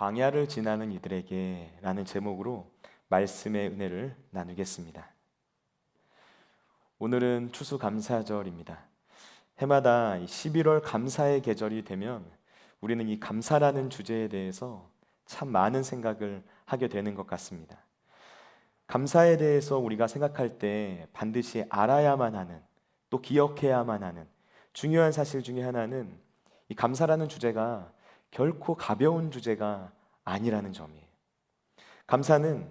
광야를 지나는 이들에게 라는 제목으로 말씀의 은혜를 나누겠습니다. 오늘은 추수감사절입니다. 해마다 11월 감사의 계절이 되면 우리는 이 감사라는 주제에 대해서 참 많은 생각을 하게 되는 것 같습니다. 감사에 대해서 우리가 생각할 때 반드시 알아야만 하는, 또 기억해야만 하는 중요한 사실 중에 하나는 이 감사라는 주제가 결코 가벼운 주제가 아니라는 점이에요. 감사는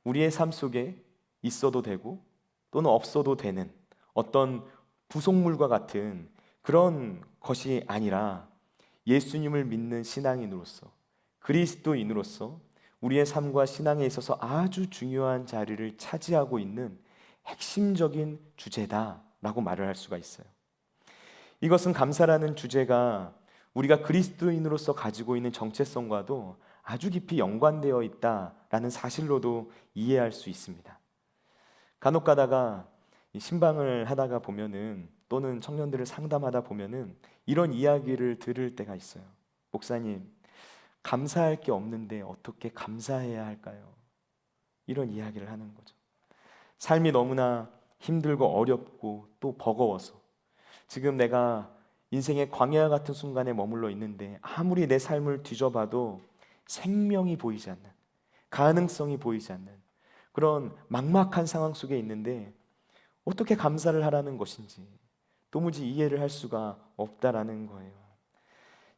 우리의 삶 속에 있어도 되고 또는 없어도 되는 어떤 부속물과 같은 그런 것이 아니라 예수님을 믿는 신앙인으로서, 그리스도인으로서 우리의 삶과 신앙에 있어서 아주 중요한 자리를 차지하고 있는 핵심적인 주제다라고 말을 할 수가 있어요. 이것은 감사라는 주제가 우리가 그리스도인으로서 가지고 있는 정체성과도 아주 깊이 연관되어 있다라는 사실로도 이해할 수 있습니다. 간혹 가다가 신방을 하다가 보면은, 또는 청년들을 상담하다 보면은 이런 이야기를 들을 때가 있어요. 목사님, 감사할 게 없는데 어떻게 감사해야 할까요? 이런 이야기를 하는 거죠. 삶이 너무나 힘들고 어렵고 또 버거워서 지금 내가 인생의 광야 같은 순간에 머물러 있는데 아무리 내 삶을 뒤져봐도 생명이 보이지 않는, 가능성이 보이지 않는 그런 막막한 상황 속에 있는데 어떻게 감사를 하라는 것인지 도무지 이해를 할 수가 없다라는 거예요.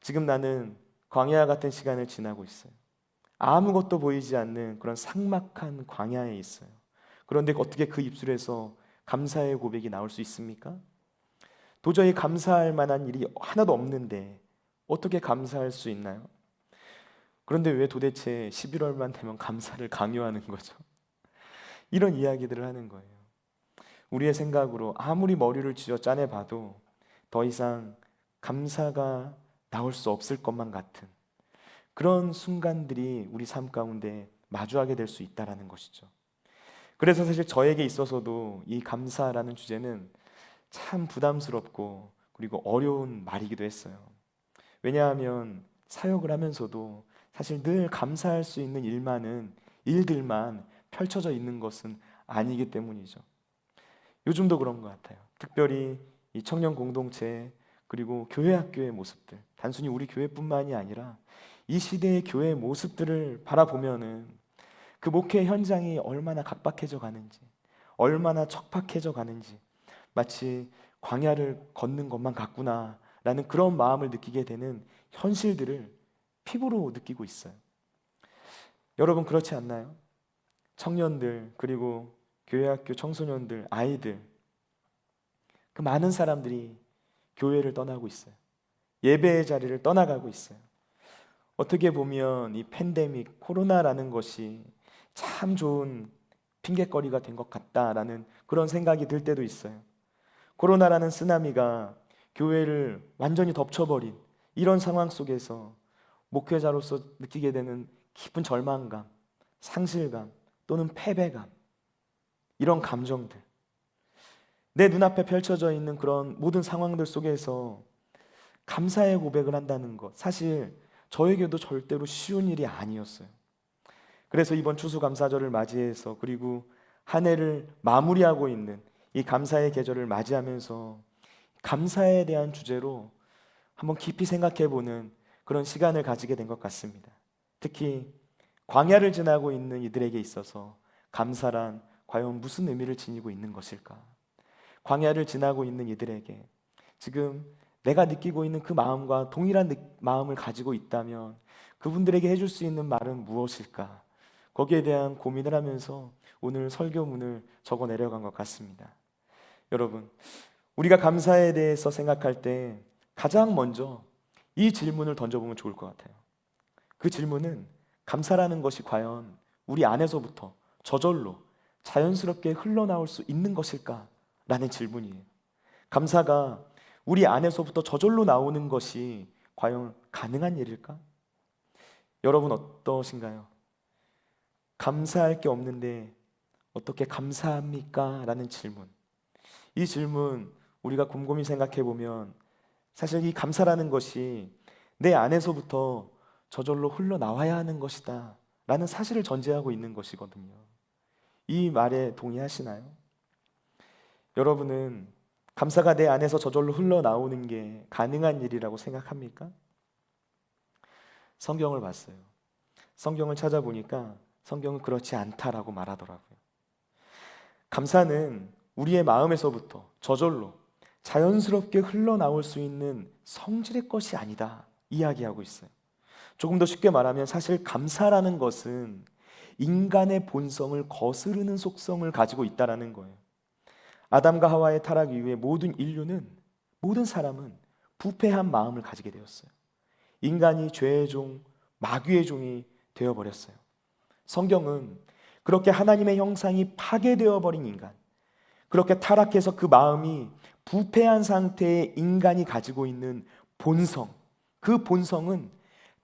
지금 나는 광야 같은 시간을 지나고 있어요. 아무것도 보이지 않는 그런 삭막한 광야에 있어요. 그런데 어떻게 그 입술에서 감사의 고백이 나올 수 있습니까? 도저히 감사할 만한 일이 하나도 없는데 어떻게 감사할 수 있나요? 그런데 왜 도대체 11월만 되면 감사를 강요하는 거죠? 이런 이야기들을 하는 거예요. 우리의 생각으로 아무리 머리를 쥐어 짜내봐도 더 이상 감사가 나올 수 없을 것만 같은 그런 순간들이 우리 삶 가운데 마주하게 될 수 있다는 것이죠. 그래서 사실 저에게 있어서도 이 감사라는 주제는 참 부담스럽고 그리고 어려운 말이기도 했어요. 왜냐하면 사역을 하면서도 사실 늘 감사할 수 있는 일들만 펼쳐져 있는 것은 아니기 때문이죠. 요즘도 그런 것 같아요. 특별히 이 청년 공동체 그리고 교회 학교의 모습들, 단순히 우리 교회뿐만이 아니라 이 시대의 교회의 모습들을 바라보면은 그 목회 현장이 얼마나 각박해져 가는지, 얼마나 척박해져 가는지, 마치 광야를 걷는 것만 같구나라는 그런 마음을 느끼게 되는 현실들을 피부로 느끼고 있어요. 여러분 그렇지 않나요? 청년들 그리고 교회 학교 청소년들, 아이들, 그 많은 사람들이 교회를 떠나고 있어요. 예배의 자리를 떠나가고 있어요. 어떻게 보면 이 팬데믹, 코로나라는 것이 참 좋은 핑곗거리가 된 것 같다라는 그런 생각이 들 때도 있어요. 코로나라는 쓰나미가 교회를 완전히 덮쳐버린 이런 상황 속에서 목회자로서 느끼게 되는 깊은 절망감, 상실감 또는 패배감, 이런 감정들, 내 눈앞에 펼쳐져 있는 그런 모든 상황들 속에서 감사의 고백을 한다는 것, 사실 저에게도 절대로 쉬운 일이 아니었어요. 그래서 이번 추수감사절을 맞이해서, 그리고 한 해를 마무리하고 있는 이 감사의 계절을 맞이하면서 감사에 대한 주제로 한번 깊이 생각해보는 그런 시간을 가지게 된 것 같습니다. 특히 광야를 지나고 있는 이들에게 있어서 감사란 과연 무슨 의미를 지니고 있는 것일까? 광야를 지나고 있는 이들에게 지금 내가 느끼고 있는 그 마음과 동일한 마음을 가지고 있다면 그분들에게 해줄 수 있는 말은 무엇일까? 거기에 대한 고민을 하면서 오늘 설교문을 적어 내려간 것 같습니다. 여러분, 우리가 감사에 대해서 생각할 때 가장 먼저 이 질문을 던져보면 좋을 것 같아요. 그 질문은 감사라는 것이 과연 우리 안에서부터 저절로 자연스럽게 흘러나올 수 있는 것일까? 라는 질문이에요. 감사가 우리 안에서부터 저절로 나오는 것이 과연 가능한 일일까? 여러분 어떠신가요? 감사할 게 없는데 어떻게 감사합니까? 라는 질문. 이 질문 우리가 곰곰이 생각해 보면 사실 이 감사라는 것이 내 안에서부터 저절로 흘러나와야 하는 것이다 라는 사실을 전제하고 있는 것이거든요. 이 말에 동의하시나요? 여러분은 감사가 내 안에서 저절로 흘러나오는 게 가능한 일이라고 생각합니까? 성경을 봤어요. 성경을 찾아보니까 성경은 그렇지 않다라고 말하더라고요. 감사는 우리의 마음에서부터 저절로 자연스럽게 흘러나올 수 있는 성질의 것이 아니다 이야기하고 있어요. 조금 더 쉽게 말하면 사실 감사라는 것은 인간의 본성을 거스르는 속성을 가지고 있다는 거예요. 아담과 하와의 타락 이후에 모든 사람은 부패한 마음을 가지게 되었어요. 인간이 죄의 종, 마귀의 종이 되어버렸어요. 성경은 그렇게 하나님의 형상이 파괴되어 버린 인간, 그렇게 타락해서 그 마음이 부패한 상태의 인간이 가지고 있는 본성, 그 본성은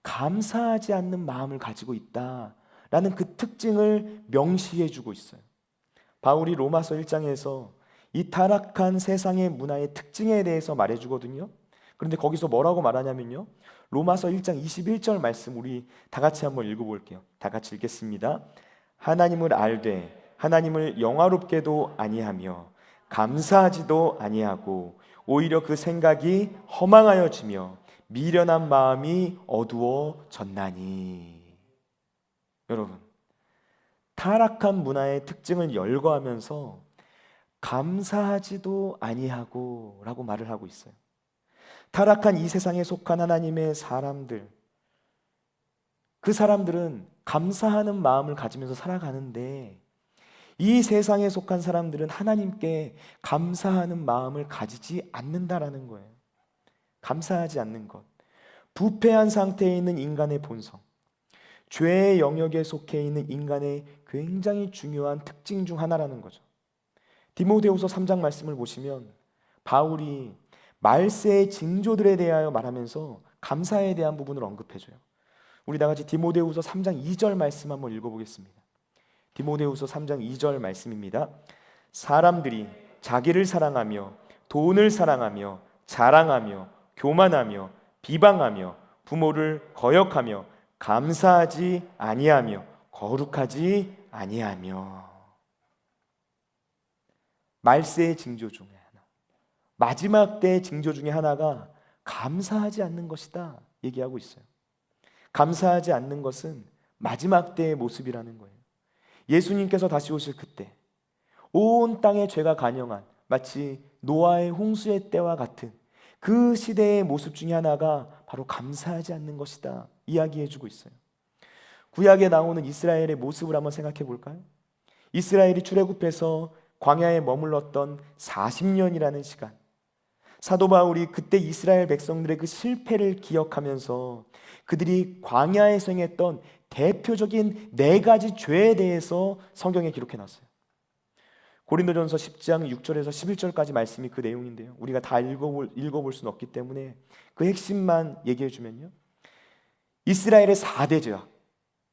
감사하지 않는 마음을 가지고 있다라는 그 특징을 명시해 주고 있어요. 바울이 로마서 1장에서 이 타락한 세상의 문화의 특징에 대해서 말해주거든요. 그런데 거기서 뭐라고 말하냐면요, 로마서 1장 21절 말씀 우리 다 같이 한번 읽어볼게요. 다 같이 읽겠습니다. 하나님을 알되 하나님을 영화롭게도 아니하며 감사하지도 아니하고 오히려 그 생각이 허망하여지며 미련한 마음이 어두워졌나니. 여러분, 타락한 문화의 특징을 열거하면서 감사하지도 아니하고 라고 말을 하고 있어요. 타락한 이 세상에 속한 하나님의 사람들, 그 사람들은 감사하는 마음을 가지면서 살아가는데 이 세상에 속한 사람들은 하나님께 감사하는 마음을 가지지 않는다라는 거예요. 감사하지 않는 것, 부패한 상태에 있는 인간의 본성, 죄의 영역에 속해 있는 인간의 굉장히 중요한 특징 중 하나라는 거죠. 디모데후서 3장 말씀을 보시면 바울이 말세의 징조들에 대하여 말하면서 감사에 대한 부분을 언급해줘요. 우리 다 같이 디모데후서 3장 2절 말씀 한번 읽어보겠습니다. 디모데후서 3장 2절 말씀입니다. 사람들이 자기를 사랑하며 돈을 사랑하며 자랑하며 교만하며 비방하며 부모를 거역하며 감사하지 아니하며 거룩하지 아니하며. 말세의 징조 중에 하나, 마지막 때의 징조 중에 하나가 감사하지 않는 것이다 얘기하고 있어요. 감사하지 않는 것은 마지막 때의 모습이라는 거예요. 예수님께서 다시 오실 그때 온 땅에 죄가 간영한 마치 노아의 홍수의 때와 같은 그 시대의 모습 중에 하나가 바로 감사하지 않는 것이다 이야기해주고 있어요. 구약에 나오는 이스라엘의 모습을 한번 생각해 볼까요? 이스라엘이 출애굽해서 광야에 머물렀던 40년이라는 시간, 사도 바울이 그때 이스라엘 백성들의 그 실패를 기억하면서 그들이 광야에서 행했던 대표적인 4가지 죄에 대해서 성경에 기록해 놨어요. 고린도전서 10장 6절에서 11절까지 말씀이 그 내용인데요, 우리가 다 읽어볼 수는 없기 때문에 그 핵심만 얘기해 주면요, 이스라엘의 4대 죄악,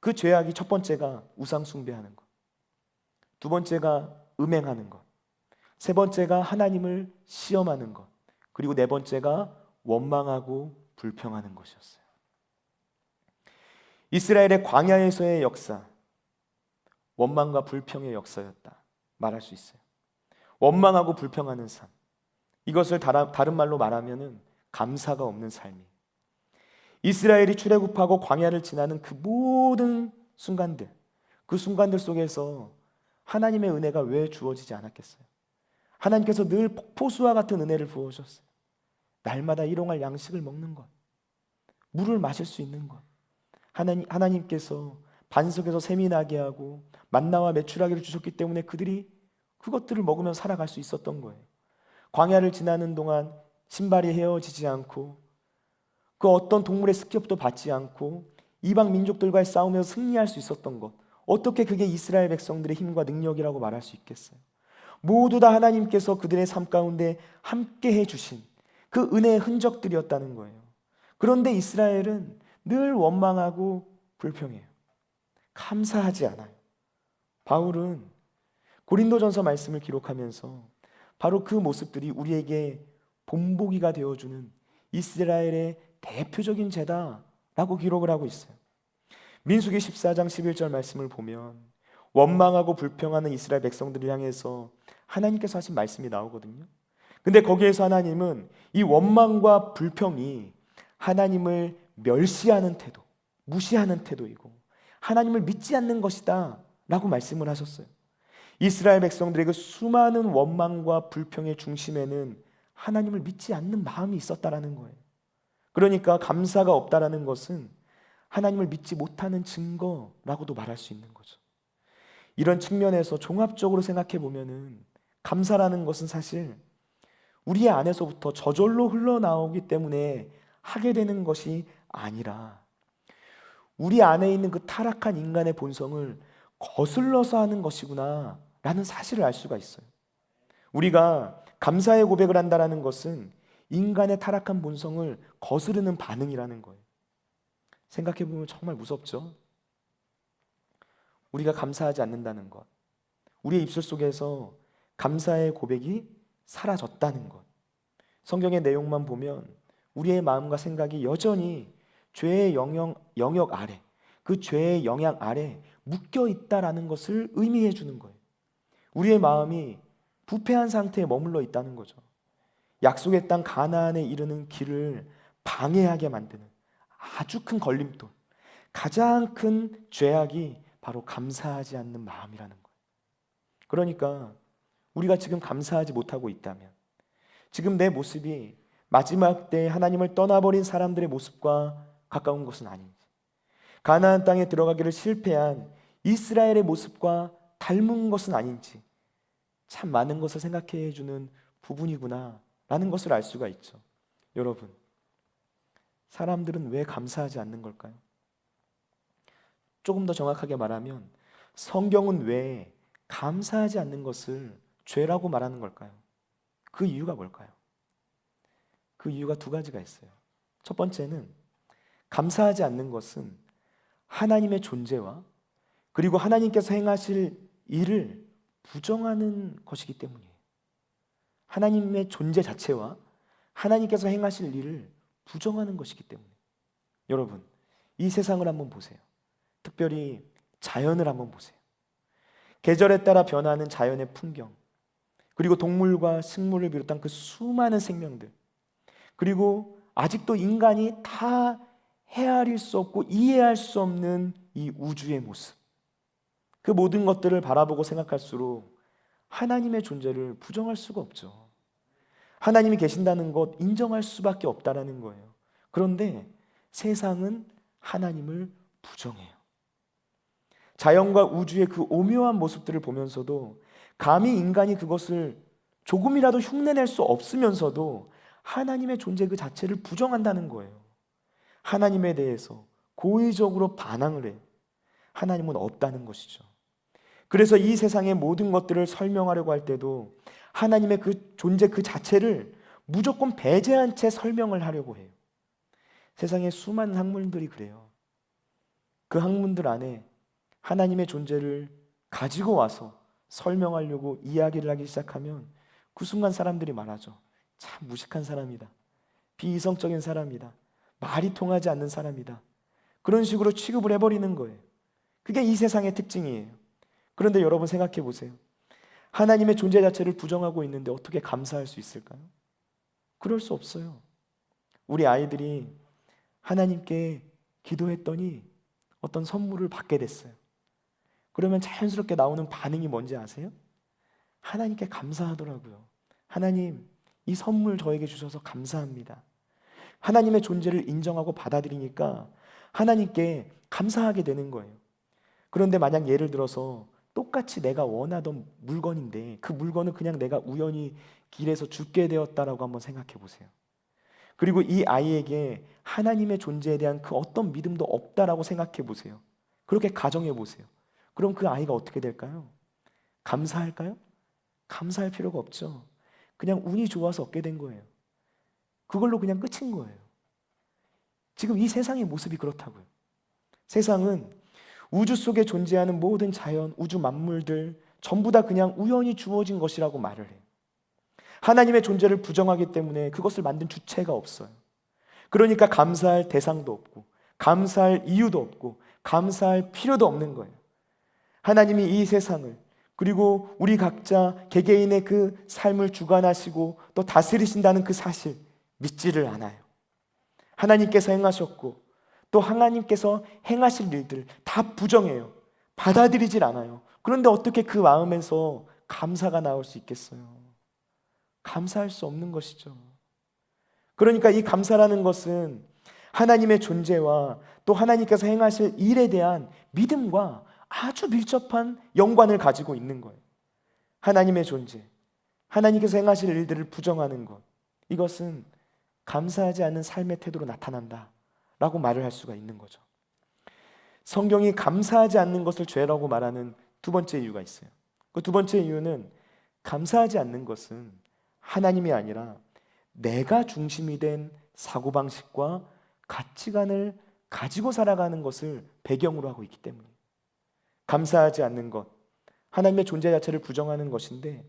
그 죄악이 첫 번째가 우상 숭배하는 것, 두 번째가 음행하는 것, 세 번째가 하나님을 시험하는 것, 그리고 네 번째가 원망하고 불평하는 것이었어요. 이스라엘의 광야에서의 역사, 원망과 불평의 역사였다 말할 수 있어요. 원망하고 불평하는 삶, 이것을 다른 말로 말하면은 감사가 없는 삶이. 이스라엘이 출애굽하고 광야를 지나는 그 모든 순간들, 그 순간들 속에서 하나님의 은혜가 왜 주어지지 않았겠어요? 하나님께서 늘 폭포수와 같은 은혜를 부어주셨어요. 날마다 일용할 양식을 먹는 것, 물을 마실 수 있는 것, 하나님께서 반석에서 샘이 나게 하고 만나와 메추라기를 주셨기 때문에 그들이 그것들을 먹으며 살아갈 수 있었던 거예요. 광야를 지나는 동안 신발이 헤어지지 않고 그 어떤 동물의 습격도 받지 않고 이방 민족들과의 싸움에서 승리할 수 있었던 것, 어떻게 그게 이스라엘 백성들의 힘과 능력이라고 말할 수 있겠어요? 모두 다 하나님께서 그들의 삶 가운데 함께 해주신 그 은혜의 흔적들이었다는 거예요. 그런데 이스라엘은 늘 원망하고 불평해요. 감사하지 않아요. 바울은 고린도전서 말씀을 기록하면서 바로 그 모습들이 우리에게 본보기가 되어주는 이스라엘의 대표적인 죄다라고 라고 기록을 하고 있어요. 민수기 14장 11절 말씀을 보면 원망하고 불평하는 이스라엘 백성들을 향해서 하나님께서 하신 말씀이 나오거든요. 근데 거기에서 하나님은 이 원망과 불평이 하나님을 멸시하는 태도, 무시하는 태도이고 하나님을 믿지 않는 것이다 라고 말씀을 하셨어요. 이스라엘 백성들의 그 수많은 원망과 불평의 중심에는 하나님을 믿지 않는 마음이 있었다라는 거예요. 그러니까 감사가 없다라는 것은 하나님을 믿지 못하는 증거라고도 말할 수 있는 거죠. 이런 측면에서 종합적으로 생각해 보면은 감사라는 것은 사실 우리 안에서부터 저절로 흘러나오기 때문에 하게 되는 것이 아니라 우리 안에 있는 그 타락한 인간의 본성을 거슬러서 하는 것이구나 라는 사실을 알 수가 있어요. 우리가 감사의 고백을 한다는 것은 인간의 타락한 본성을 거스르는 반응이라는 거예요. 생각해 보면 정말 무섭죠. 우리가 감사하지 않는다는 것, 우리의 입술 속에서 감사의 고백이 사라졌다는 것. 성경의 내용만 보면 우리의 마음과 생각이 여전히 죄의 영역 아래, 그 죄의 영향 아래 묶여 있다라는 것을 의미해 주는 거예요. 우리의 마음이 부패한 상태에 머물러 있다는 거죠. 약속의 땅 가나안에 이르는 길을 방해하게 만드는 아주 큰 걸림돌, 가장 큰 죄악이 바로 감사하지 않는 마음이라는 거예요. 그러니까 우리가 지금 감사하지 못하고 있다면, 지금 내 모습이 마지막 때 하나님을 떠나버린 사람들의 모습과 가까운 것은 아닌지, 가나안 땅에 들어가기를 실패한 이스라엘의 모습과 닮은 것은 아닌지 참 많은 것을 생각해 주는 부분이구나 라는 것을 알 수가 있죠. 여러분, 사람들은 왜 감사하지 않는 걸까요? 조금 더 정확하게 말하면 성경은 왜 감사하지 않는 것을 죄라고 말하는 걸까요? 그 이유가 뭘까요? 그 이유가 두 가지가 있어요. 첫 번째는 감사하지 않는 것은 하나님의 존재와 그리고 하나님께서 행하실 일을 부정하는 것이기 때문이에요. 하나님의 존재 자체와 하나님께서 행하실 일을 부정하는 것이기 때문에. 여러분, 이 세상을 한번 보세요. 특별히 자연을 한번 보세요. 계절에 따라 변하는 자연의 풍경, 그리고 동물과 식물을 비롯한 그 수많은 생명들, 그리고 아직도 인간이 다 헤아릴 수 없고 이해할 수 없는 이 우주의 모습, 그 모든 것들을 바라보고 생각할수록 하나님의 존재를 부정할 수가 없죠. 하나님이 계신다는 것 인정할 수밖에 없다라는 거예요. 그런데 세상은 하나님을 부정해요. 자연과 우주의 그 오묘한 모습들을 보면서도 감히 인간이 그것을 조금이라도 흉내낼 수 없으면서도 하나님의 존재 그 자체를 부정한다는 거예요. 하나님에 대해서 고의적으로 반항을 해요. 하나님은 없다는 것이죠. 그래서 이 세상의 모든 것들을 설명하려고 할 때도 하나님의 그 존재 그 자체를 무조건 배제한 채 설명을 하려고 해요. 세상에 수많은 학문들이 그래요. 그 학문들 안에 하나님의 존재를 가지고 와서 설명하려고 이야기를 하기 시작하면 그 순간 사람들이 말하죠. 참 무식한 사람이다. 비이성적인 사람이다. 말이 통하지 않는 사람이다. 그런 식으로 취급을 해버리는 거예요. 그게 이 세상의 특징이에요. 그런데 여러분 생각해 보세요. 하나님의 존재 자체를 부정하고 있는데 어떻게 감사할 수 있을까요? 그럴 수 없어요. 우리 아이들이 하나님께 기도했더니 어떤 선물을 받게 됐어요. 그러면 자연스럽게 나오는 반응이 뭔지 아세요? 하나님께 감사하더라고요. 하나님, 이 선물 저에게 주셔서 감사합니다. 하나님의 존재를 인정하고 받아들이니까 하나님께 감사하게 되는 거예요. 그런데 만약 예를 들어서 똑같이 내가 원하던 물건인데 그 물건을 그냥 내가 우연히 길에서 죽게 되었다라고 한번 생각해 보세요. 그리고 이 아이에게 하나님의 존재에 대한 그 어떤 믿음도 없다라고 생각해 보세요. 그렇게 가정해 보세요. 그럼 그 아이가 어떻게 될까요? 감사할까요? 감사할 필요가 없죠. 그냥 운이 좋아서 얻게 된 거예요. 그걸로 그냥 끝인 거예요. 지금 이 세상의 모습이 그렇다고요. 세상은 우주 속에 존재하는 모든 자연, 우주 만물들 전부 다 그냥 우연히 주어진 것이라고 말을 해요. 하나님의 존재를 부정하기 때문에 그것을 만든 주체가 없어요. 그러니까 감사할 대상도 없고 감사할 이유도 없고 감사할 필요도 없는 거예요. 하나님이 이 세상을, 그리고 우리 각자 개개인의 그 삶을 주관하시고 또 다스리신다는 그 사실 믿지를 않아요. 하나님께서 행하셨고 또 하나님께서 행하실 일들 다 부정해요. 받아들이질 않아요. 그런데 어떻게 그 마음에서 감사가 나올 수 있겠어요? 감사할 수 없는 것이죠. 그러니까 이 감사라는 것은 하나님의 존재와 또 하나님께서 행하실 일에 대한 믿음과 아주 밀접한 연관을 가지고 있는 거예요. 하나님의 존재, 하나님께서 행하실 일들을 부정하는 것, 이것은 감사하지 않는 삶의 태도로 나타난다 라고 말을 할 수가 있는 거죠. 성경이 감사하지 않는 것을 죄라고 말하는 두 번째 이유가 있어요. 그 두 번째 이유는 감사하지 않는 것은 하나님이 아니라 내가 중심이 된 사고방식과 가치관을 가지고 살아가는 것을 배경으로 하고 있기 때문이에요. 감사하지 않는 것, 하나님의 존재 자체를 부정하는 것인데,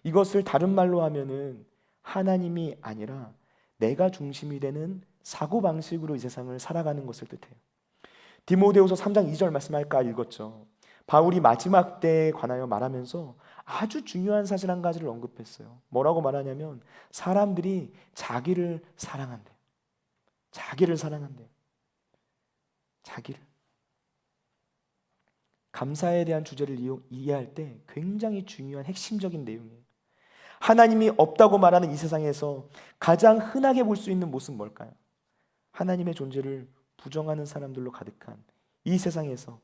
이것을 다른 말로 하면은 하나님이 아니라 내가 중심이 되는 사고방식으로 이 세상을 살아가는 것을 뜻해요. 디모데후서 3장 2절 말씀 아까 읽었죠. 바울이 마지막 때에 관하여 말하면서 아주 중요한 사실 한 가지를 언급했어요. 뭐라고 말하냐면 사람들이 자기를 사랑한대요. 자기를 사랑한대요. 자기를. 감사에 대한 주제를 이해할 때 굉장히 중요한 핵심적인 내용이에요. 하나님이 없다고 말하는 이 세상에서 가장 흔하게 볼 수 있는 모습은 뭘까요? 하나님의 존재를 부정하는 사람들로 가득한 이 세상에서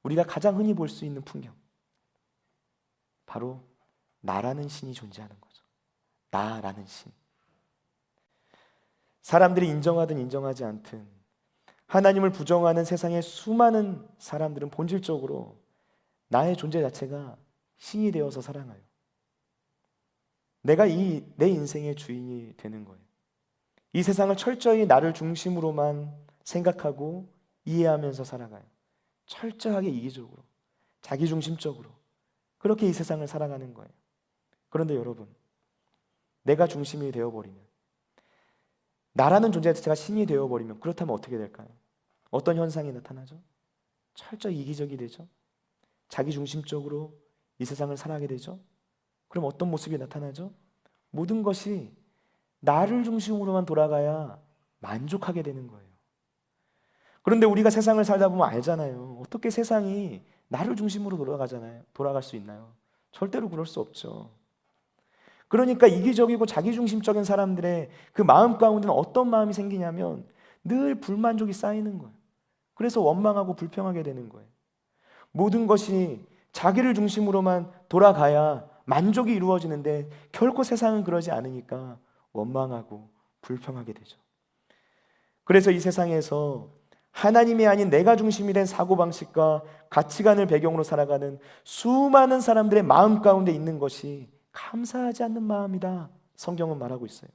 우리가 가장 흔히 볼 수 있는 풍경, 바로 나라는 신이 존재하는 거죠. 나라는 신. 사람들이 인정하든 인정하지 않든 하나님을 부정하는 세상의 수많은 사람들은 본질적으로 나의 존재 자체가 신이 되어서 살아가요. 내가 내 인생의 주인이 되는 거예요. 이 세상을 철저히 나를 중심으로만 생각하고 이해하면서 살아가요. 철저하게 이기적으로, 자기중심적으로 그렇게 이 세상을 살아가는 거예요. 그런데 여러분, 내가 중심이 되어버리면, 나라는 존재 자체가 신이 되어버리면 그렇다면 어떻게 될까요? 어떤 현상이 나타나죠? 철저히 이기적이 되죠. 자기중심적으로 이 세상을 살아가게 되죠. 그럼 어떤 모습이 나타나죠? 모든 것이 나를 중심으로만 돌아가야 만족하게 되는 거예요. 그런데 우리가 세상을 살다 보면 알잖아요. 어떻게 세상이 나를 중심으로 돌아갈 수 있나요? 절대로 그럴 수 없죠. 그러니까 이기적이고 자기중심적인 사람들의 그 마음 가운데는 어떤 마음이 생기냐면 늘 불만족이 쌓이는 거예요. 그래서 원망하고 불평하게 되는 거예요. 모든 것이 자기를 중심으로만 돌아가야 만족이 이루어지는데 결코 세상은 그러지 않으니까 원망하고 불평하게 되죠. 그래서 이 세상에서 하나님이 아닌 내가 중심이 된 사고방식과 가치관을 배경으로 살아가는 수많은 사람들의 마음 가운데 있는 것이 감사하지 않는 마음이다. 성경은 말하고 있어요.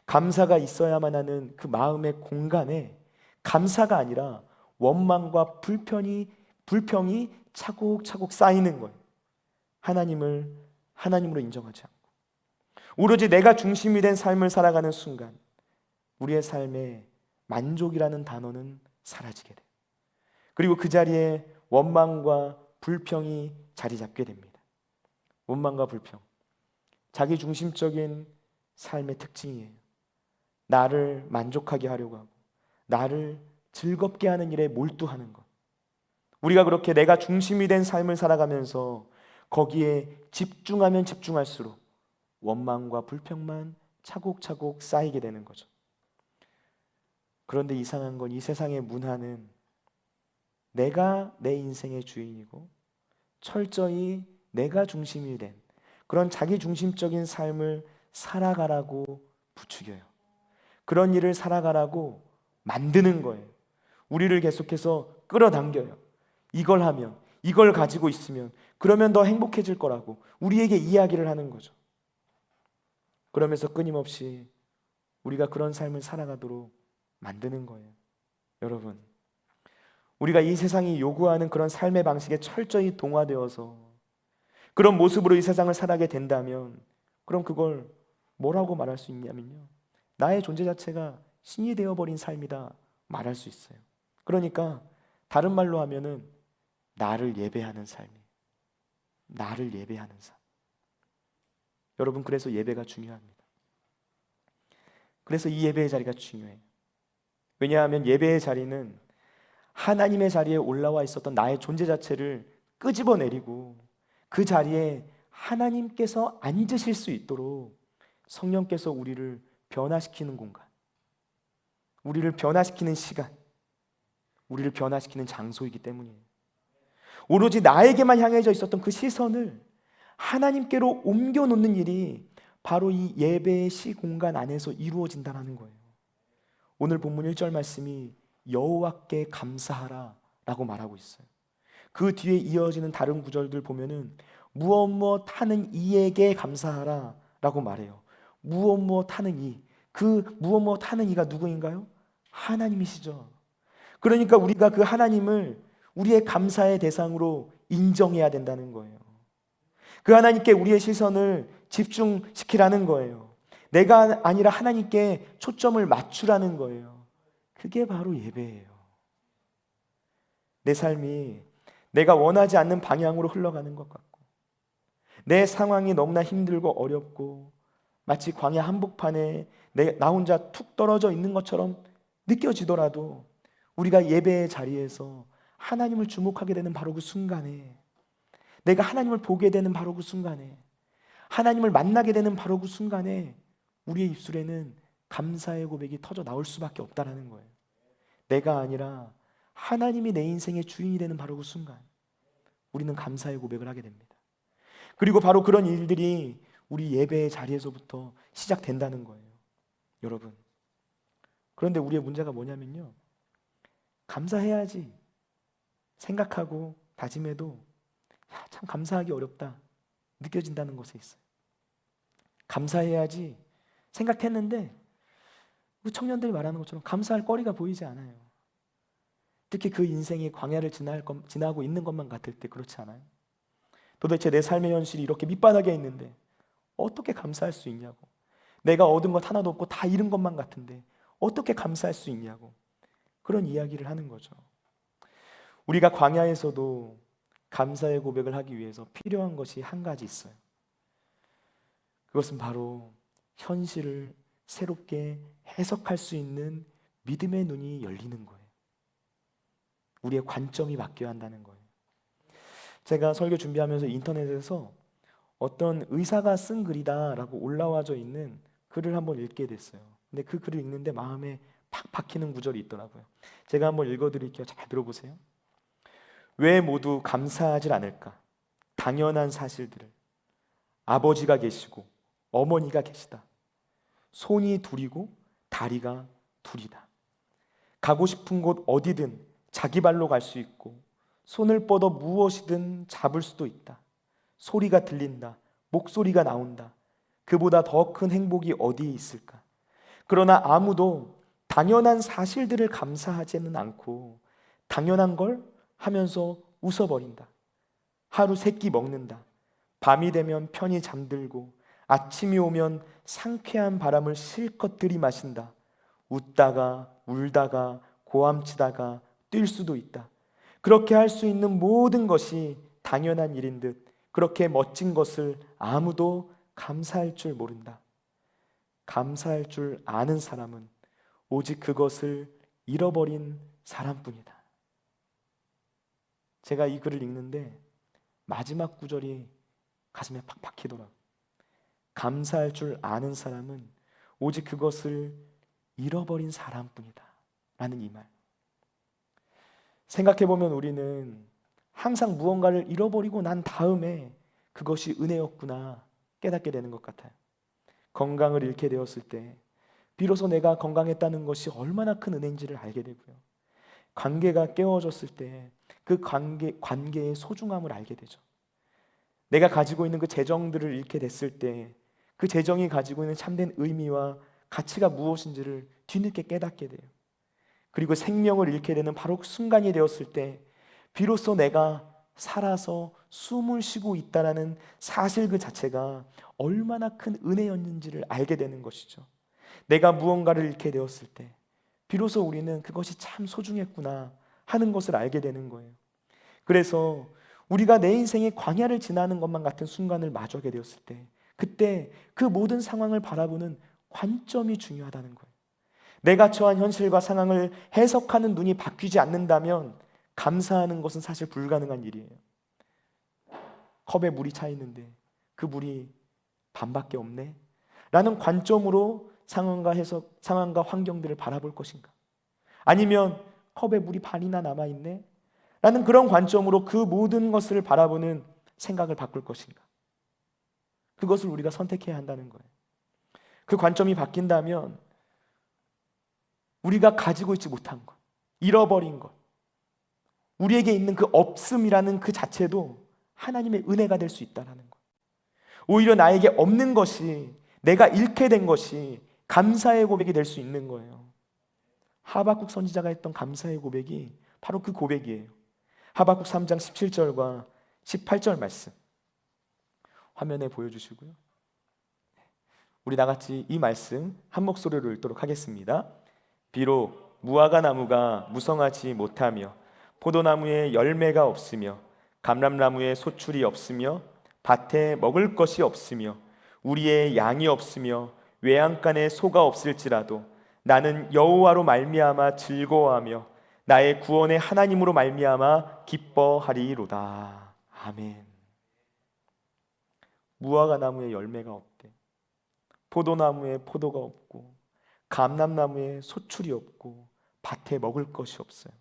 감사가 있어야만 하는 그 마음의 공간에 감사가 아니라 원망과 불평이 차곡차곡 쌓이는 거예요. 하나님을 하나님으로 인정하지 않고 오로지 내가 중심이 된 삶을 살아가는 순간 우리의 삶에 만족이라는 단어는 사라지게 돼요. 그리고 그 자리에 원망과 불평이 자리 잡게 됩니다. 원망과 불평, 자기 중심적인 삶의 특징이에요. 나를 만족하게 하려고 하고 나를 즐겁게 하는 일에 몰두하는 것. 우리가 그렇게 내가 중심이 된 삶을 살아가면서 거기에 집중하면 집중할수록 원망과 불평만 차곡차곡 쌓이게 되는 거죠. 그런데 이상한 건 이 세상의 문화는 내가 내 인생의 주인이고 철저히 내가 중심이 된 그런 자기 중심적인 삶을 살아가라고 부추겨요. 그런 일을 살아가라고 만드는 거예요. 우리를 계속해서 끌어당겨요. 이걸 하면, 이걸 가지고 있으면 그러면 더 행복해질 거라고 우리에게 이야기를 하는 거죠. 그러면서 끊임없이 우리가 그런 삶을 살아가도록 만드는 거예요. 여러분, 우리가 이 세상이 요구하는 그런 삶의 방식에 철저히 동화되어서 그런 모습으로 이 세상을 살아가게 된다면 그럼 그걸 뭐라고 말할 수 있냐면요, 나의 존재 자체가 신이 되어버린 삶이다 말할 수 있어요. 그러니까 다른 말로 하면은 나를 예배하는 삶이에요. 나를 예배하는 삶. 여러분, 그래서 예배가 중요합니다. 그래서 이 예배의 자리가 중요해요. 왜냐하면 예배의 자리는 하나님의 자리에 올라와 있었던 나의 존재 자체를 끄집어내리고 그 자리에 하나님께서 앉으실 수 있도록 성령께서 우리를 변화시키는 공간, 우리를 변화시키는 시간, 우리를 변화시키는 장소이기 때문이에요. 오로지 나에게만 향해져 있었던 그 시선을 하나님께로 옮겨놓는 일이 바로 이 예배의 시공간 안에서 이루어진다는 거예요. 오늘 본문 1절 말씀이 여호와께 감사하라 라고 말하고 있어요. 그 뒤에 이어지는 다른 구절들 보면은 무엇 무엇 하는 이에게 감사하라 라고 말해요. 무엇 무엇 하는 이, 그 무엇 무엇 하는 이가 누구인가요? 하나님이시죠. 그러니까 우리가 그 하나님을 우리의 감사의 대상으로 인정해야 된다는 거예요. 그 하나님께 우리의 시선을 집중시키라는 거예요. 내가 아니라 하나님께 초점을 맞추라는 거예요. 그게 바로 예배예요. 내 삶이 내가 원하지 않는 방향으로 흘러가는 것 같고, 내 상황이 너무나 힘들고 어렵고 마치 광야 한복판에 나 혼자 툭 떨어져 있는 것처럼 느껴지더라도 우리가 예배의 자리에서 하나님을 주목하게 되는 바로 그 순간에, 내가 하나님을 보게 되는 바로 그 순간에, 하나님을 만나게 되는 바로 그 순간에 우리의 입술에는 감사의 고백이 터져 나올 수밖에 없다는 거예요. 내가 아니라 하나님이 내 인생의 주인이 되는 바로 그 순간 우리는 감사의 고백을 하게 됩니다. 그리고 바로 그런 일들이 우리 예배의 자리에서부터 시작된다는 거예요. 여러분, 그런데 우리의 문제가 뭐냐면요, 감사해야지 생각하고 다짐해도 참 감사하기 어렵다 느껴진다는 것에 있어요. 감사해야지 생각했는데 우리 청년들이 말하는 것처럼 감사할 거리가 보이지 않아요. 특히 그 인생이 광야를 지나고 있는 것만 같을 때 그렇지 않아요? 도대체 내 삶의 현실이 이렇게 밑바닥에 있는데 어떻게 감사할 수 있냐고, 내가 얻은 것 하나도 없고 다 잃은 것만 같은데 어떻게 감사할 수 있냐고, 그런 이야기를 하는 거죠. 우리가 광야에서도 감사의 고백을 하기 위해서 필요한 것이 한 가지 있어요. 그것은 바로 현실을 새롭게 해석할 수 있는 믿음의 눈이 열리는 거예요. 우리의 관점이 바뀌어야 한다는 거예요. 제가 설교 준비하면서 인터넷에서 어떤 의사가 쓴 글이다라고 올라와져 있는 글을 한번 읽게 됐어요. 근데 그 글을 읽는데 마음에 팍 박히는 구절이 있더라고요. 제가 한번 읽어드릴게요. 잘 들어보세요. 왜 모두 감사하지 않을까? 당연한 사실들을. 아버지가 계시고 어머니가 계시다. 손이 둘이고 다리가 둘이다. 가고 싶은 곳 어디든 자기 발로 갈 수 있고 손을 뻗어 무엇이든 잡을 수도 있다. 소리가 들린다. 목소리가 나온다. 그보다 더 큰 행복이 어디에 있을까? 그러나 아무도 당연한 사실들을 감사하지는 않고 당연한 걸 하면서 웃어버린다. 하루 세 끼 먹는다. 밤이 되면 편히 잠들고 아침이 오면 상쾌한 바람을 실컷 들이마신다. 웃다가 울다가 고함치다가 뛸 수도 있다. 그렇게 할 수 있는 모든 것이 당연한 일인 듯 그렇게 멋진 것을 아무도 감사할 줄 모른다. 감사할 줄 아는 사람은 오직 그것을 잃어버린 사람뿐이다. 제가 이 글을 읽는데 마지막 구절이 가슴에 팍 박히더라고요. 감사할 줄 아는 사람은 오직 그것을 잃어버린 사람뿐이다 라는 이 말. 생각해보면 우리는 항상 무언가를 잃어버리고 난 다음에 그것이 은혜였구나 깨닫게 되는 것 같아요. 건강을 잃게 되었을 때 비로소 내가 건강했다는 것이 얼마나 큰 은혜인지를 알게 되고요. 관계가 깨어졌을 때 그 관계의 소중함을 알게 되죠. 내가 가지고 있는 그 재정들을 잃게 됐을 때 그 재정이 가지고 있는 참된 의미와 가치가 무엇인지를 뒤늦게 깨닫게 돼요. 그리고 생명을 잃게 되는 바로 그 순간이 되었을 때 비로소 내가 살아서 숨을 쉬고 있다는 사실 그 자체가 얼마나 큰 은혜였는지를 알게 되는 것이죠. 내가 무언가를 잃게 되었을 때 비로소 우리는 그것이 참 소중했구나 하는 것을 알게 되는 거예요. 그래서 우리가 내 인생의 광야를 지나는 것만 같은 순간을 마주하게 되었을 때, 그때 그 모든 상황을 바라보는 관점이 중요하다는 거예요. 내가 처한 현실과 상황을 해석하는 눈이 바뀌지 않는다면 감사하는 것은 사실 불가능한 일이에요. 컵에 물이 차 있는데 그 물이 반밖에 없네 라는 관점으로 상황과 환경들을 바라볼 것인가? 아니면 컵에 물이 반이나 남아있네 라는 그런 관점으로 그 모든 것을 바라보는 생각을 바꿀 것인가? 그것을 우리가 선택해야 한다는 거예요. 그 관점이 바뀐다면 우리가 가지고 있지 못한 것, 잃어버린 것, 우리에게 있는 그 없음이라는 그 자체도 하나님의 은혜가 될 수 있다는 것. 오히려 나에게 없는 것이, 내가 잃게 된 것이 감사의 고백이 될 수 있는 거예요. 하박국 선지자가 했던 감사의 고백이 바로 그 고백이에요. 하박국 3장 17절과 18절 말씀 화면에 보여주시고요. 우리 다같이 이 말씀 한 목소리로 읽도록 하겠습니다. 비록 무화과 나무가 무성하지 못하며 포도나무에 열매가 없으며 감람나무에 소출이 없으며 밭에 먹을 것이 없으며 우리의 양이 없으며 외양간에 소가 없을지라도 나는 여호와로 말미암아 즐거워하며 나의 구원의 하나님으로 말미암아 기뻐하리로다. 아멘. 무화과 나무에 열매가 없대. 포도나무에 포도가 없고 감람나무에 소출이 없고 밭에 먹을 것이 없어요.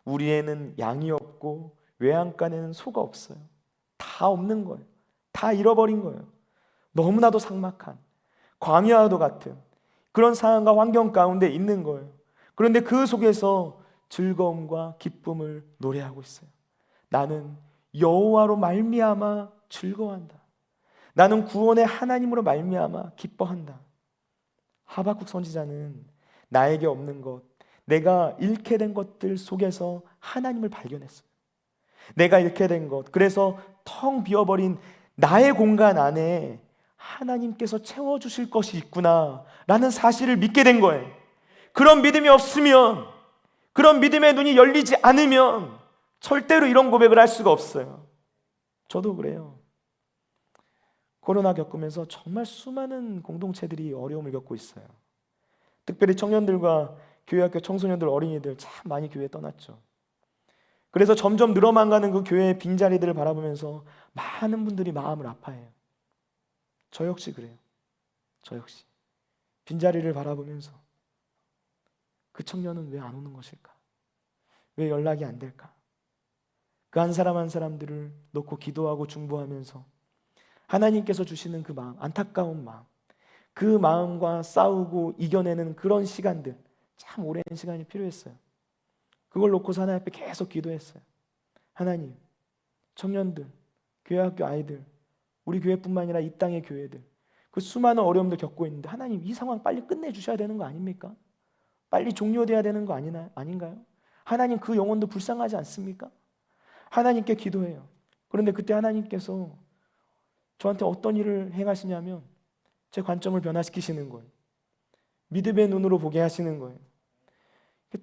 우리에는 양이 없고 외양간에는 소가 없어요. 다 없는 거예요. 다 잃어버린 거예요. 너무나도 삭막한 광야와도 같은 그런 상황과 환경 가운데 있는 거예요. 그런데 그 속에서 즐거움과 기쁨을 노래하고 있어요. 나는 여호와로 말미암아 즐거워한다. 나는 구원의 하나님으로 말미암아 기뻐한다. 하박국 선지자는 나에게 없는 것, 내가 잃게 된 것들 속에서 하나님을 발견했어요. 내가 잃게 된 것, 그래서 텅 비어버린 나의 공간 안에 하나님께서 채워주실 것이 있구나 라는 사실을 믿게 된 거예요. 그런 믿음이 없으면, 그런 믿음의 눈이 열리지 않으면 절대로 이런 고백을 할 수가 없어요. 저도 그래요. 코로나 겪으면서 정말 수많은 공동체들이 어려움을 겪고 있어요. 특별히 청년들과 교회학교 청소년들, 어린이들 참 많이 교회에 떠났죠. 그래서 점점 늘어만 가는 그 교회의 빈자리들을 바라보면서 많은 분들이 마음을 아파해요. 저 역시 그래요. 저 역시 빈자리를 바라보면서 그 청년은 왜 안 오는 것일까? 왜 연락이 안 될까? 그 한 사람 한 사람들을 놓고 기도하고 중보하면서 하나님께서 주시는 그 마음, 안타까운 마음, 그 마음과 싸우고 이겨내는 그런 시간들, 참 오랜 시간이 필요했어요. 그걸 놓고서 하나님 앞에 계속 기도했어요. 하나님, 청년들, 교회학교 아이들, 우리 교회뿐만 아니라 이 땅의 교회들, 그 수많은 어려움들 겪고 있는데 하나님, 이 상황 빨리 끝내주셔야 되는 거 아닙니까? 빨리 종료돼야 되는 거 아닌가요? 하나님, 그 영혼도 불쌍하지 않습니까? 하나님께 기도해요. 그런데 그때 하나님께서 저한테 어떤 일을 행하시냐면 제 관점을 변화시키시는 거예요. 믿음의 눈으로 보게 하시는 거예요.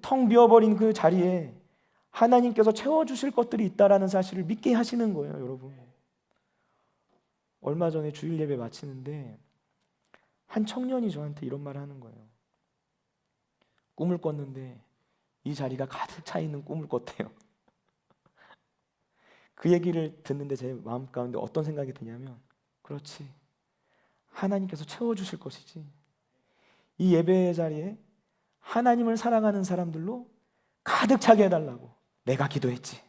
텅 비어버린 그 자리에 하나님께서 채워주실 것들이 있다라는 사실을 믿게 하시는 거예요, 여러분. 얼마 전에 주일 예배 마치는데 한 청년이 저한테 이런 말을 하는 거예요. 꿈을 꿨는데 이 자리가 가득 차 있는 꿈을 꿨대요. 그 얘기를 듣는데 제 마음 가운데 어떤 생각이 드냐면, 그렇지, 하나님께서 채워주실 것이지. 이 예배 자리에 하나님을 사랑하는 사람들로 가득 차게 해달라고 내가 기도했지.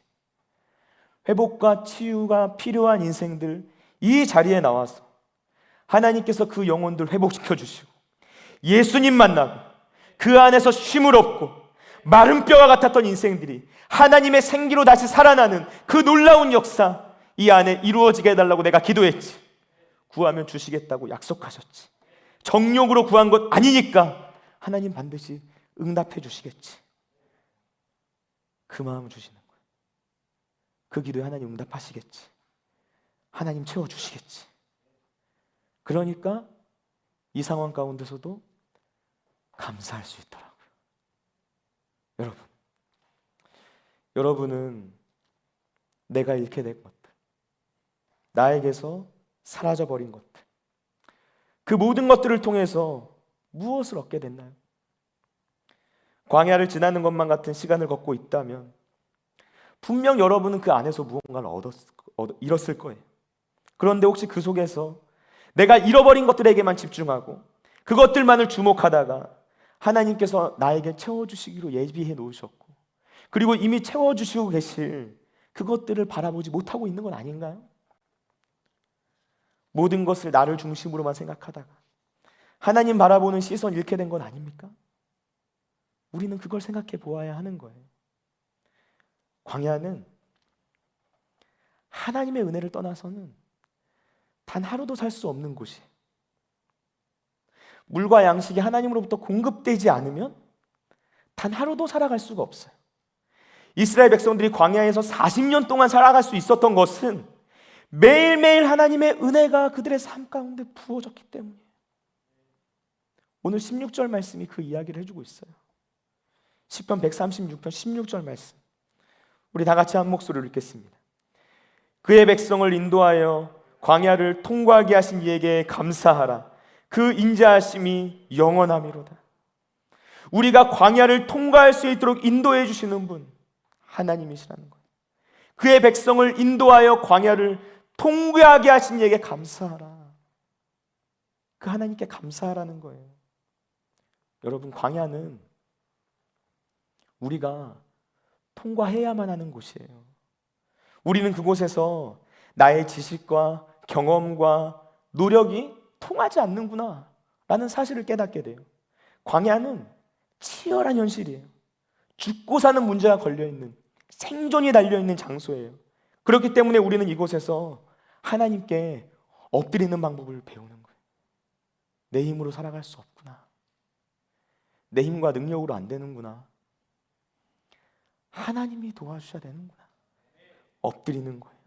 회복과 치유가 필요한 인생들 이 자리에 나와서 하나님께서 그 영혼들 회복시켜 주시고 예수님 만나고 그 안에서 쉼을 얻고 마른 뼈와 같았던 인생들이 하나님의 생기로 다시 살아나는 그 놀라운 역사 이 안에 이루어지게 해달라고 내가 기도했지. 구하면 주시겠다고 약속하셨지. 정욕으로 구한 것 아니니까 하나님 반드시 응답해 주시겠지. 그 마음을 주시는 거예요. 그 기도에 하나님 응답하시겠지. 하나님 채워주시겠지. 그러니까 이 상황 가운데서도 감사할 수 있더라고요. 여러분은 내가 잃게 된 것들, 나에게서 사라져버린 것들, 그 모든 것들을 통해서 무엇을 얻게 됐나요? 광야를 지나는 것만 같은 시간을 걷고 있다면 분명 여러분은 그 안에서 무언가를 잃었을 거예요. 그런데 혹시 그 속에서 내가 잃어버린 것들에게만 집중하고 그것들만을 주목하다가 하나님께서 나에게 채워주시기로 예비해 놓으셨고, 그리고 이미 채워주시고 계실 그것들을 바라보지 못하고 있는 건 아닌가요? 모든 것을 나를 중심으로만 생각하다가 하나님 바라보는 시선 잃게 된 건 아닙니까? 우리는 그걸 생각해 보아야 하는 거예요. 광야는 하나님의 은혜를 떠나서는 단 하루도 살 수 없는 곳이에요. 물과 양식이 하나님으로부터 공급되지 않으면 단 하루도 살아갈 수가 없어요. 이스라엘 백성들이 광야에서 40년 동안 살아갈 수 있었던 것은 매일매일 하나님의 은혜가 그들의 삶 가운데 부어졌기 때문이에요. 오늘 16절 말씀이 그 이야기를 해주고 있어요. 시편 136편 16절 말씀, 우리 다 같이 한 목소리로 읽겠습니다. 그의 백성을 인도하여 광야를 통과하게 하신 이에게 감사하라. 그 인자하심이 영원함이로다. 우리가 광야를 통과할 수 있도록 인도해 주시는 분 하나님이시라는 거예요. 그의 백성을 인도하여 광야를 통과하게 하신 이에게 감사하라. 그 하나님께 감사하라는 거예요. 여러분, 광야는 우리가 통과해야만 하는 곳이에요. 우리는 그곳에서 나의 지식과 경험과 노력이 통하지 않는구나 라는 사실을 깨닫게 돼요. 광야는 치열한 현실이에요. 죽고 사는 문제가 걸려있는, 생존이 달려있는 장소예요. 그렇기 때문에 우리는 이곳에서 하나님께 엎드리는 방법을 배우는 거예요. 내 힘으로 살아갈 수 없구나, 내 힘과 능력으로 안 되는구나, 하나님이 도와주셔야 되는구나, 엎드리는 거예요.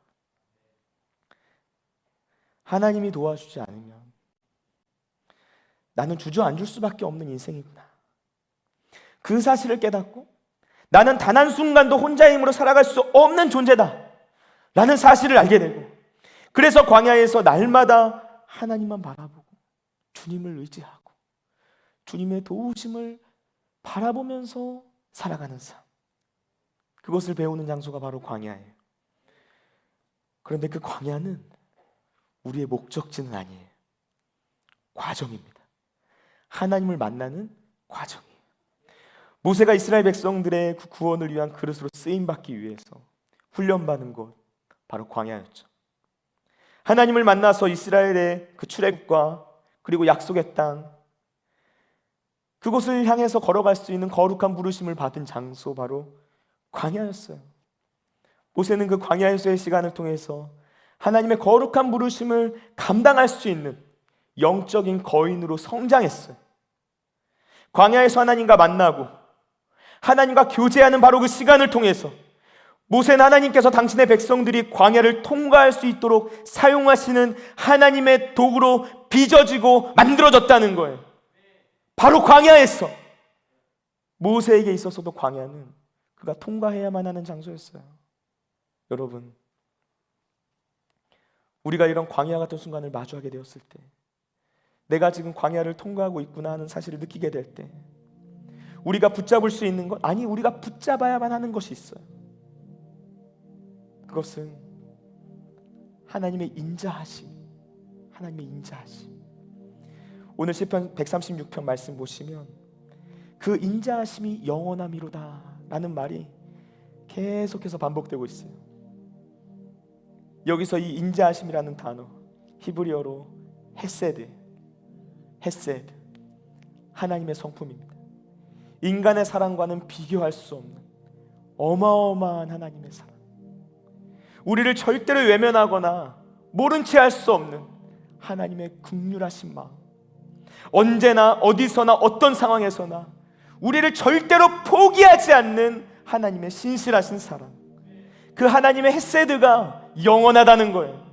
하나님이 도와주지 않으면 나는 주저앉을 수밖에 없는 인생이구나, 그 사실을 깨닫고 나는 단 한순간도 혼자의 힘으로 살아갈 수 없는 존재다 라는 사실을 알게 되고, 그래서 광야에서 날마다 하나님만 바라보고 주님을 의지하고 주님의 도우심을 바라보면서 살아가는 삶, 그것을 배우는 장소가 바로 광야예요. 그런데 그 광야는 우리의 목적지는 아니에요. 과정입니다. 하나님을 만나는 과정이에요. 모세가 이스라엘 백성들의 그 구원을 위한 그릇으로 쓰임받기 위해서 훈련받은 곳, 바로 광야였죠. 하나님을 만나서 이스라엘의 그 출애굽과 그리고 약속의 땅, 그곳을 향해서 걸어갈 수 있는 거룩한 부르심을 받은 장소, 바로 광야였어요. 모세는 그 광야에서의 시간을 통해서 하나님의 거룩한 부르심을 감당할 수 있는 영적인 거인으로 성장했어요. 광야에서 하나님과 만나고 하나님과 교제하는 바로 그 시간을 통해서 모세는 하나님께서 당신의 백성들이 광야를 통과할 수 있도록 사용하시는 하나님의 도구로 빚어지고 만들어졌다는 거예요. 바로 광야에서. 모세에게 있어서도 광야는 그가 통과해야만 하는 장소였어요. 여러분, 우리가 이런 광야 같은 순간을 마주하게 되었을 때, 내가 지금 광야를 통과하고 있구나 하는 사실을 느끼게 될 때, 우리가 붙잡을 수 있는 것, 아니 우리가 붙잡아야만 하는 것이 있어요. 그것은 하나님의 인자하심, 하나님의 인자하심. 오늘 시편 136편 말씀 보시면 그 인자하심이 영원함이로다 라는 말이 계속해서 반복되고 있어요. 여기서 이 인자하심이라는 단어, 히브리어로 헤세드, 하나님의 성품입니다. 인간의 사랑과는 비교할 수 없는 어마어마한 하나님의 사랑, 우리를 절대로 외면하거나 모른 채 할 수 없는 하나님의 긍휼하신 마음, 언제나 어디서나 어떤 상황에서나 우리를 절대로 포기하지 않는 하나님의 신실하신 사랑, 그 하나님의 헤세드가 영원하다는 거예요.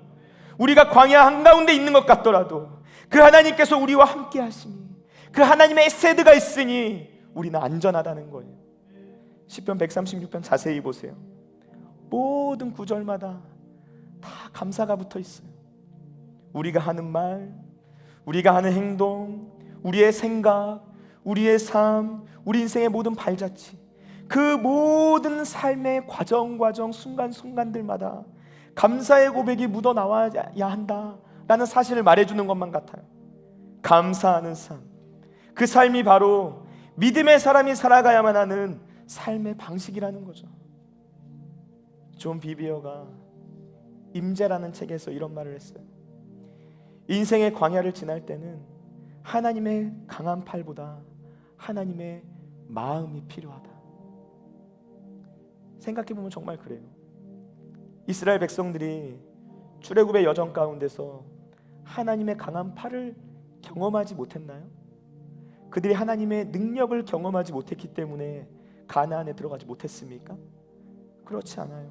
우리가 광야 한가운데 있는 것 같더라도 그 하나님께서 우리와 함께 하시니, 그 하나님의 헤세드가 있으니 우리는 안전하다는 거예요. 시편 136편 자세히 보세요. 모든 구절마다 다 감사가 붙어 있어요. 우리가 하는 말, 우리가 하는 행동, 우리의 생각, 우리의 삶, 우리 인생의 모든 발자취, 그 모든 삶의 과정 순간순간들마다 감사의 고백이 묻어나와야 한다라는 사실을 말해주는 것만 같아요. 감사하는 삶, 그 삶이 바로 믿음의 사람이 살아가야만 하는 삶의 방식이라는 거죠. 존 비비어가 임재라는 책에서 이런 말을 했어요. 인생의 광야를 지날 때는 하나님의 강한 팔보다 하나님의 마음이 필요하다. 생각해보면 정말 그래요. 이스라엘 백성들이 출애굽의 여정 가운데서 하나님의 강한 팔을 경험하지 못했나요? 그들이 하나님의 능력을 경험하지 못했기 때문에 가나안에 들어가지 못했습니까? 그렇지 않아요.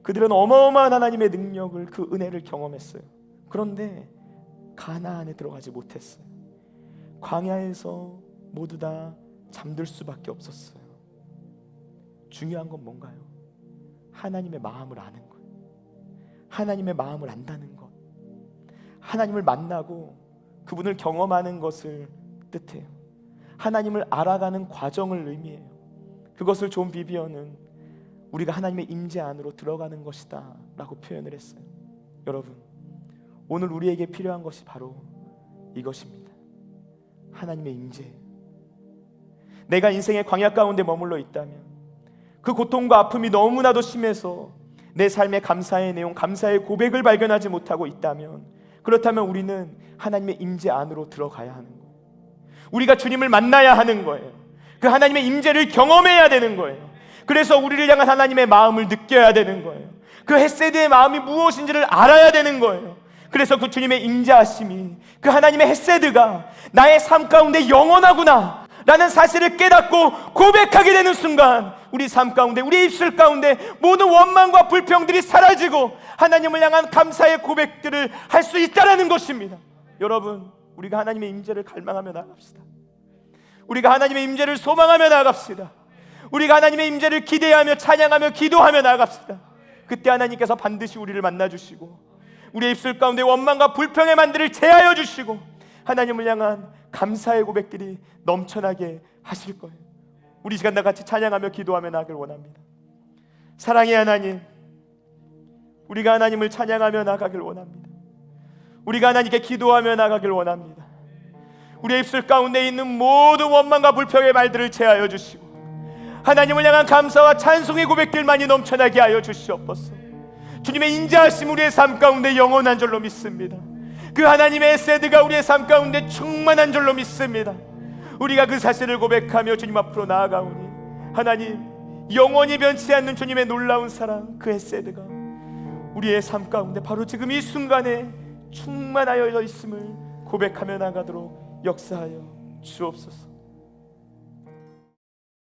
그들은 어마어마한 하나님의 능력을, 그 은혜를 경험했어요. 그런데 가나안에 들어가지 못했어요. 광야에서 모두 다 잠들 수밖에 없었어요. 중요한 건 뭔가요? 하나님의 마음을 아는 거예요. 하나님의 마음을 안다는 것, 하나님을 만나고 그분을 경험하는 것을 뜻해요. 하나님을 알아가는 과정을 의미해요. 그것을 존 비비어는 우리가 하나님의 임재 안으로 들어가는 것이다 라고 표현을 했어요. 여러분, 오늘 우리에게 필요한 것이 바로 이것입니다. 하나님의 임재예요. 내가 인생의 광야 가운데 머물러 있다면, 그 고통과 아픔이 너무나도 심해서 내 삶의 감사의 내용, 감사의 고백을 발견하지 못하고 있다면, 그렇다면 우리는 하나님의 임재 안으로 들어가야 하는 거예요. 우리가 주님을 만나야 하는 거예요. 그 하나님의 임재를 경험해야 되는 거예요. 그래서 우리를 향한 하나님의 마음을 느껴야 되는 거예요. 그 헤세드의 마음이 무엇인지를 알아야 되는 거예요. 그래서 그 주님의 임재하심이, 그 하나님의 헤세드가 나의 삶 가운데 영원하구나 라는 사실을 깨닫고 고백하게 되는 순간, 우리 삶 가운데, 우리 입술 가운데 모든 원망과 불평들이 사라지고 하나님을 향한 감사의 고백들을 할 수 있다는 것입니다. 여러분, 우리가 하나님의 임재를 갈망하며 나갑시다. 우리가 하나님의 임재를 소망하며 나갑시다. 우리가 하나님의 임재를 기대하며 찬양하며 기도하며 나갑시다. 그때 하나님께서 반드시 우리를 만나주시고 우리의 입술 가운데 원망과 불평의 만들을 제하여 주시고 하나님을 향한 감사의 고백들이 넘쳐나게 하실 거예요. 우리 시간 다 같이 찬양하며 기도하며 나가길 원합니다. 사랑의 하나님, 우리가 하나님을 찬양하며 나가길 원합니다. 우리가 하나님께 기도하며 나가길 원합니다. 우리의 입술 가운데 있는 모든 원망과 불평의 말들을 제하여 주시고 하나님을 향한 감사와 찬송의 고백들만이 넘쳐나게 하여 주시옵소서. 주님의 인자하심 우리의 삶 가운데 영원한 줄로 믿습니다. 그 하나님의 세드가 우리의 삶 가운데 충만한 줄로 믿습니다. 우리가 그 사실을 고백하며 주님 앞으로 나아가오니 하나님, 영원히 변치 않는 주님의 놀라운 사랑, 그 헤세드가 우리의 삶 가운데 바로 지금 이 순간에 충만하여 있음을 고백하며 나가도록 역사하여 주옵소서.